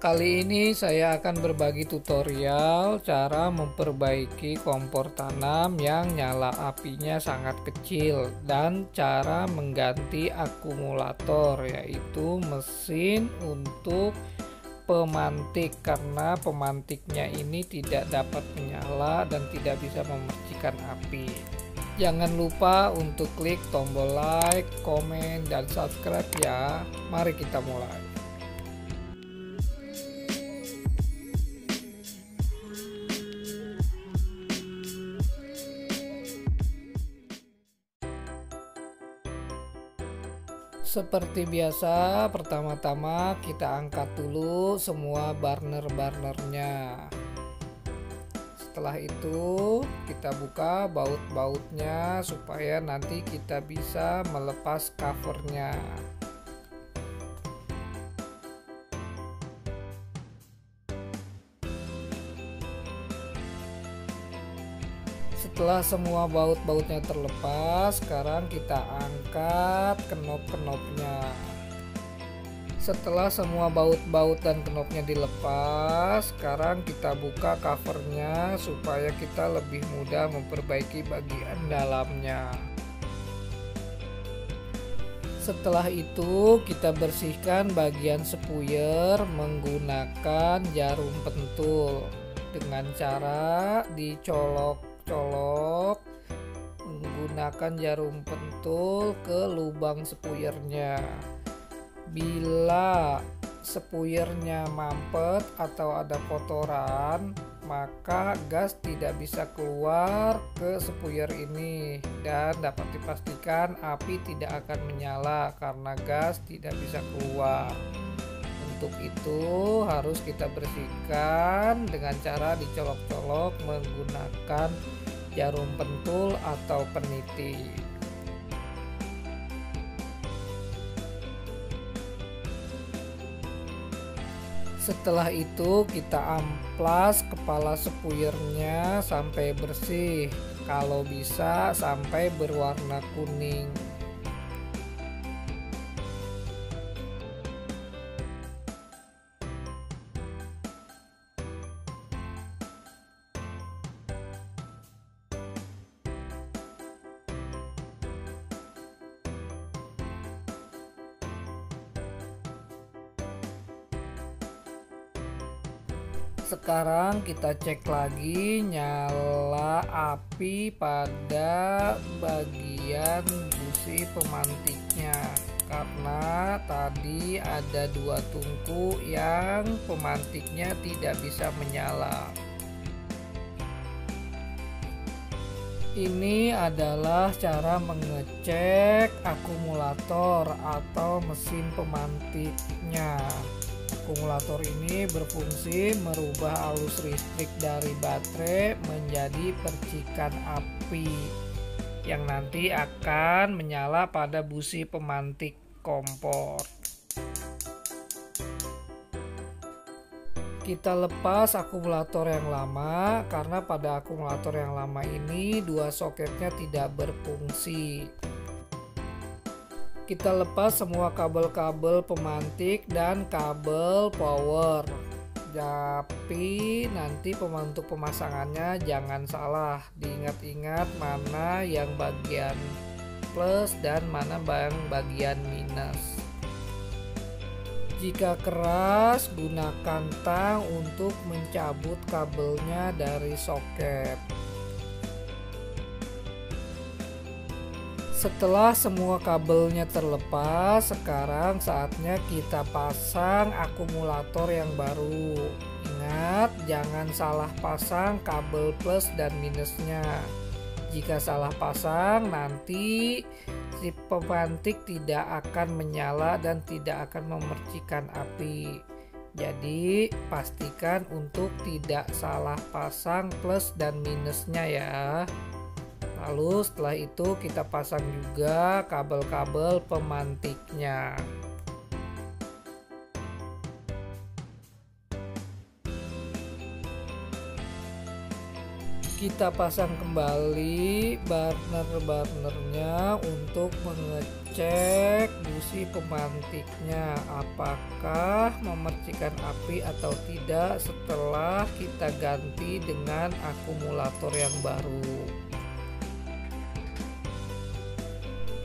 Kali ini saya akan berbagi tutorial cara memperbaiki kompor tanam yang nyala apinya sangat kecil dan cara mengganti akumulator, yaitu mesin untuk pemantik, karena pemantiknya ini tidak dapat menyala dan tidak bisa memercikan api. Jangan lupa untuk klik tombol like, komen, dan subscribe ya. Mari kita mulai. Seperti biasa, pertama-tama kita angkat dulu semua burner-burnernya. Setelah itu kita buka baut-bautnya supaya nanti kita bisa melepas covernya. Setelah semua baut-bautnya terlepas, sekarang kita angkat knop-knopnya. Setelah semua baut-baut dan knopnya dilepas, sekarang kita buka covernya supaya kita lebih mudah memperbaiki bagian dalamnya. Setelah itu kita bersihkan bagian spuyer menggunakan jarum pentul dengan cara dicolok menggunakan jarum pentul ke lubang spuyernya. Bila spuyernya mampet atau ada kotoran, maka gas tidak bisa keluar ke spuyer ini dan dapat dipastikan api tidak akan menyala karena gas tidak bisa keluar. Untuk itu harus kita bersihkan dengan cara dicolok-colok menggunakan jarum pentul atau peniti. Setelah itu kita amplas kepala spuyernya sampai bersih, kalau bisa sampai berwarna kuning. Sekarang kita cek lagi nyala api pada bagian busi pemantiknya, karena tadi ada dua tungku yang pemantiknya tidak bisa menyala. Ini adalah cara mengecek akumulator atau mesin pemantiknya. Akumulator ini berfungsi merubah arus listrik dari baterai menjadi percikan api yang nanti akan menyala pada busi pemantik kompor. Kita lepas akumulator yang lama karena pada akumulator yang lama ini dua soketnya tidak berfungsi. Kita lepas semua kabel-kabel pemantik dan kabel power. Tapi nanti untuk pemasangannya jangan salah, diingat-ingat mana yang bagian plus dan mana yang bagian minus. Jika keras, gunakan tang untuk mencabut kabelnya dari soket. Setelah semua kabelnya terlepas, sekarang saatnya kita pasang akumulator yang baru. Ingat, jangan salah pasang kabel plus dan minusnya. Jika salah pasang, nanti si pemantik tidak akan menyala dan tidak akan memercikan api. Jadi, pastikan untuk tidak salah pasang plus dan minusnya ya. Lalu setelah itu kita pasang juga kabel-kabel pemantiknya. Kita pasang kembali burner-burnernya untuk mengecek busi pemantiknya apakah memercikan api atau tidak setelah kita ganti dengan akumulator yang baru.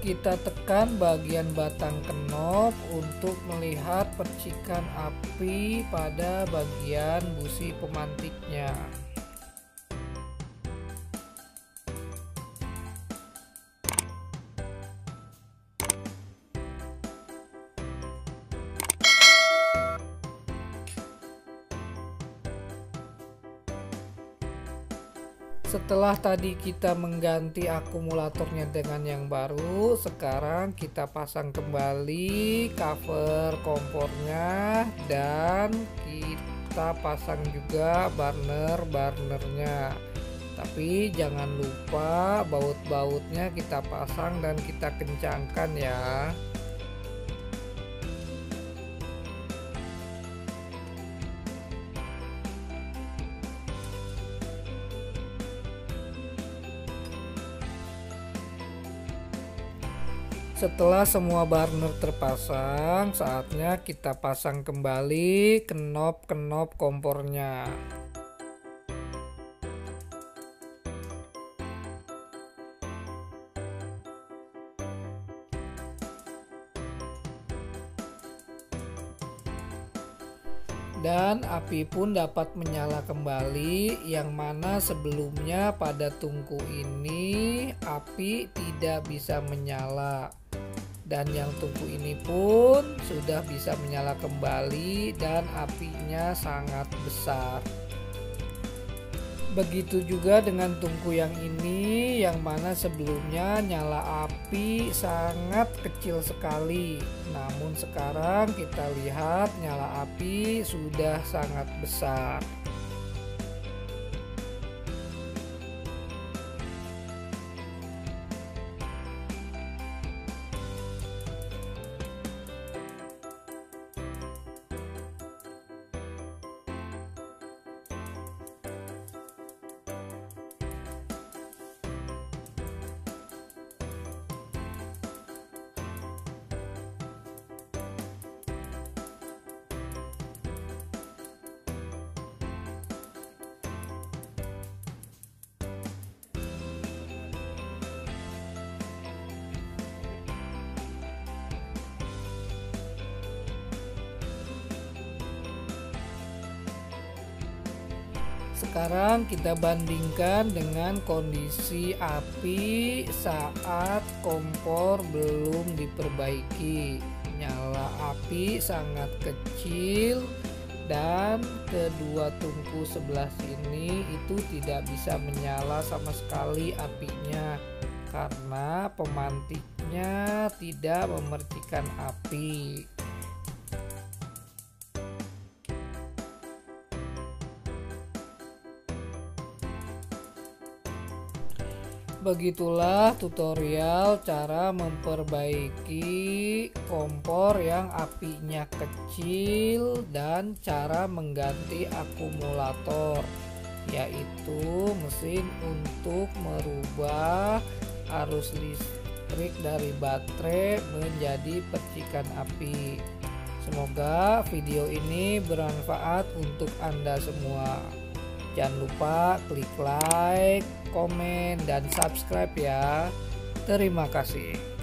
Kita tekan bagian batang knop untuk melihat percikan api pada bagian busi pemantiknya. Setelah tadi kita mengganti akumulatornya dengan yang baru, sekarang kita pasang kembali cover kompornya dan kita pasang juga burner-burnernya. Tapi jangan lupa baut-bautnya kita pasang dan kita kencangkan ya. Setelah semua burner terpasang, saatnya kita pasang kembali knop-knop kompornya. Dan api pun dapat menyala kembali, yang mana sebelumnya pada tungku ini api tidak bisa menyala. Dan yang tungku ini pun sudah bisa menyala kembali dan apinya sangat besar. Begitu juga dengan tungku yang ini, yang mana sebelumnya nyala api sangat kecil sekali. Namun sekarang kita lihat nyala api sudah sangat besar. Sekarang kita bandingkan dengan kondisi api saat kompor belum diperbaiki. Nyala api sangat kecil dan kedua tungku sebelah sini itu tidak bisa menyala sama sekali apinya karena pemantiknya tidak memercikan api. Begitulah tutorial cara memperbaiki kompor yang apinya kecil dan cara mengganti akumulator, yaitu mesin untuk merubah arus listrik dari baterai menjadi percikan api. Semoga video ini bermanfaat untuk Anda semua. Jangan lupa klik like, komen, dan subscribe ya. Terima kasih.